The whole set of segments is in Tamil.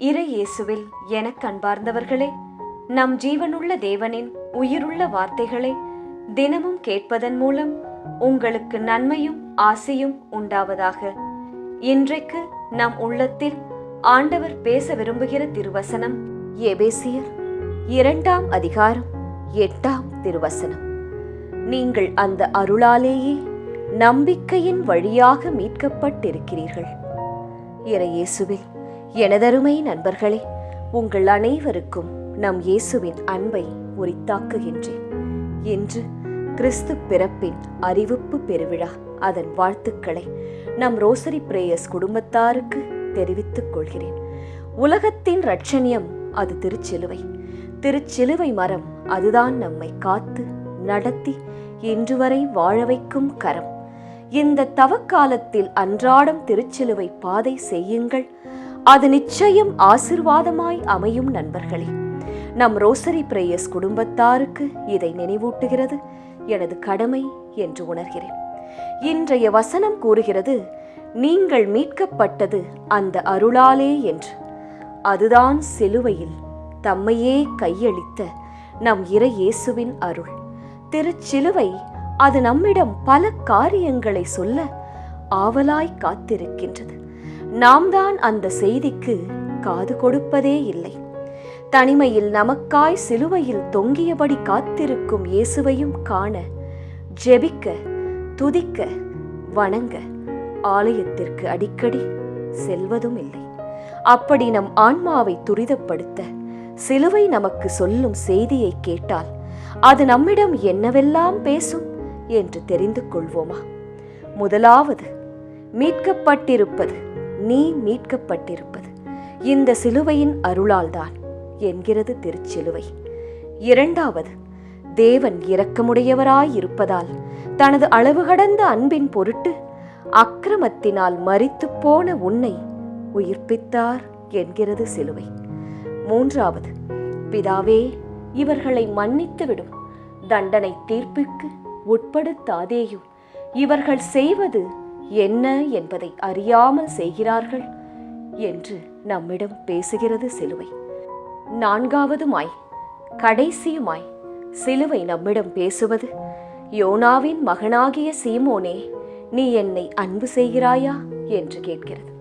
இறை இயேசுவில் எனக்கு அன்பார்ந்தவர்களே, நம் ஜீவனுள்ள தேவனின் உயிருள்ள வார்த்தைகளை தினமும் கேட்பதன் மூலம் உங்களுக்கு நன்மையும் ஆசையும் உண்டாவதாக. இன்றைக்கு நம் உள்ளத்தில் ஆண்டவர் பேச விரும்புகிற திருவசனம் எபேசியர் 2ஆம் அதிகாரம் 8ஆம் திருவசனம். நீங்கள் அந்த அருளாலேயே நம்பிக்கையின் வழியாக மீட்கப்பட்டிருக்கிறீர்கள். இறை இயேசுவில் எனதருமை நண்பர்களே, உங்கள் அனைவருக்கும் நம் இயேசுவின் அன்பை உரித்தாக்குகின்றேன். இன்று கிறிஸ்து பிறப்பின் அறிவிப்பு பெருவிழா. அதன் வாழ்த்துக்களை நம் ரோசரி பிரேயர்ஸ் குடும்பத்தாருக்கு தெரிவித்துக் கொள்கிறேன். உலகத்தின் இரட்சணியம் அது திருச்சிலுவை. திருச்சிலுவை மரம் அதுதான் நம்மை காத்து நடத்தி இன்று வரை வாழ வைக்கும் கரம். இந்த தவக்காலத்தில் அன்றாடம் திருச்சிலுவை பாதை செய்யுங்கள். அது நிச்சயம் ஆசீர்வாதமாய் அமையும். நண்பர்களே, நம் ரோசரி பிரேயர்ஸ் குடும்பத்தாருக்கு இதை நினைவூட்டுகிறது எனது கடமை என்று உணர்கிறேன். இன்றைய வசனம் கூறுகிறது, நீங்கள் மீட்கப்பட்டது அந்த அருளாலே என்று. அதுதான் சிலுவையில் தம்மையே கையளித்த நம் இறை இயேசுவின் அருள். திருச்சிலுவை அது நம்மிடம் பல காரியங்களை சொல்ல ஆவலாய் காத்திருக்கின்றது. நாம் தான் அந்த செய்திக்கு காது கொடுப்பதே இல்லை. தனிமையில் நமக்காய் சிலுவையில் தொங்கியபடி காத்திருக்கும் இயேசுவையும் காண, ஜெபிக்க, துதிக்க, வணங்க ஆலயத்திற்கு அடிக்கடி செல்வதும் இல்லை. அப்படி நம் ஆன்மாவை துரிதப்படுத்த சிலுவை நமக்கு சொல்லும் செய்தியை கேட்டால் அது நம்மிடம் என்னவெல்லாம் பேசும் என்று தெரிந்து கொள்வோமா? முதலாவது, மீட்கப்பட்டிருப்பது, நீ மீட்கப்பட்டிருப்பது இந்த சிலுவையின் அருளால்தான் என்கிறது திருச்சிலுவை. இரண்டாவது, தேவன் இரக்கமுடையவராயிருப்பதால் தனது அளவு கடந்த அன்பின் பொருட்டு அக்கிரமத்தினால் மரித்து போன உன்னை உயிர்ப்பித்தார் என்கிறது சிலுவை. மூன்றாவது, பிதாவே இவர்களை மன்னித்து விடும், தண்டனை தீர்ப்புக்கு உட்படுத்தாதேயும், இவர்கள் செய்வது என்ன என்பதை அறியாமல் செய்கிறார்கள் என்று நம்மிடம் பேசுகிறது சிலுவை. நான்காவதுமாய் கடைசியுமாய் சிலுவை நம்மிடம் பேசுவது, யோனாவின் மகனாகிய சீமோனே, நீ என்னை அன்பு செய்கிறாயா என்று கேட்கிறது.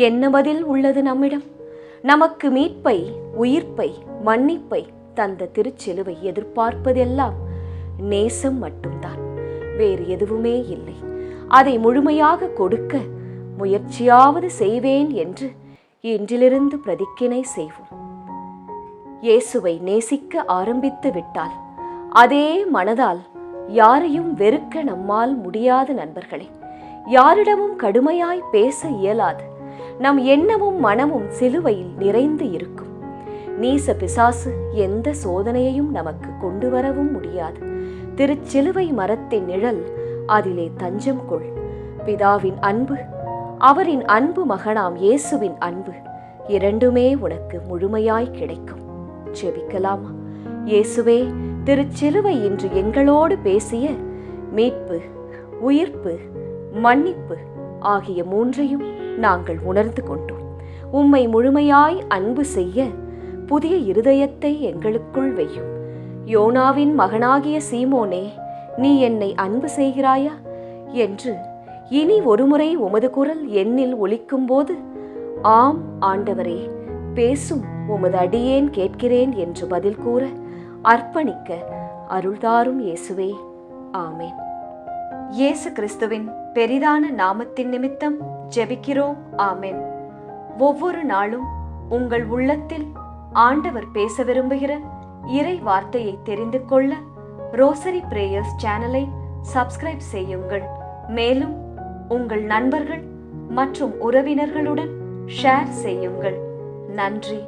என்ன பதில் உள்ளது நம்மிடம்? நமக்கு மீட்பை, உயிர்ப்பை, மன்னிப்பை தந்த திருச்சிலுவை எதிர்பார்ப்பதெல்லாம் நேசம் மட்டும்தான், வேறு எதுவுமே இல்லை. அதை முழுமையாக கொடுக்க முயற்சியாவது செய்வேன் என்று இன்றிலிருந்து பிரதிக்கினை செய்வோம். இயேசுவை நேசிக்க ஆரம்பித்து விட்டால் அதே மனதால் யாரையும் வெறுக்க நம்மால் முடியாது. நண்பர்களே, யாரிடமும் கடுமையாய் பேச இயலாது. நம் எண்ணமும் மனமும் சிலுவையில் நிறைந்து இருக்கும். நீச பிசாசு எந்த சோதனையையும் நமக்கு கொண்டு வரவும் முடியாது. திருச்சிலுவை மரத்தின் நிழல், அதிலே தஞ்சம் கொள். பிதாவின் அன்பு, அவரின் அன்பு மகனாம் இயேசுவின் அன்பு, இரண்டுமே உனக்கு முழுமையாய் கிடைக்கும். ஜெபிக்கலாமா? இயேசுவே, திருச்சிலுவை இன்று எங்களோடு பேசிய மீட்பு, உயிர்ப்பு, மன்னிப்பு ஆகிய மூன்றையும் நாங்கள் உணர்ந்து கொண்டோம். உம்மை முழுமையாய் அன்பு செய்ய புதிய இருதயத்தை எங்களுக்குள் வையும். யோனாவின் மகனாகிய சீமோனே, நீ என்னை அன்பு செய்கிறாயா என்று இனி ஒருமுறை உமது குரல் என்னில் ஒலிக்கும் போது, ஆம் ஆண்டவரே, பேசும், உமது அடியேன் கேட்கிறேன் என்று பதில் கூற அர்ப்பணிக்க அருள்தாரும் இயேசுவே. ஆமேன். இயேசு கிறிஸ்துவின் பெரிதான நாமத்தின் நிமித்தம் ஜெபிக்கிறோம். ஆமேன். ஒவ்வொரு நாளும் உங்கள் உள்ளத்தில் ஆண்டவர் பேச விரும்புகிற இறை வார்த்தையை தெரிந்து கொள்ள ரோசரி பிரேயர்ஸ் சேனலை சப்ஸ்கிரைப் செய்யுங்கள். மேலும் உங்கள் நண்பர்கள் மற்றும் உறவினர்களுடன் ஷேர் செய்யுங்கள். நன்றி.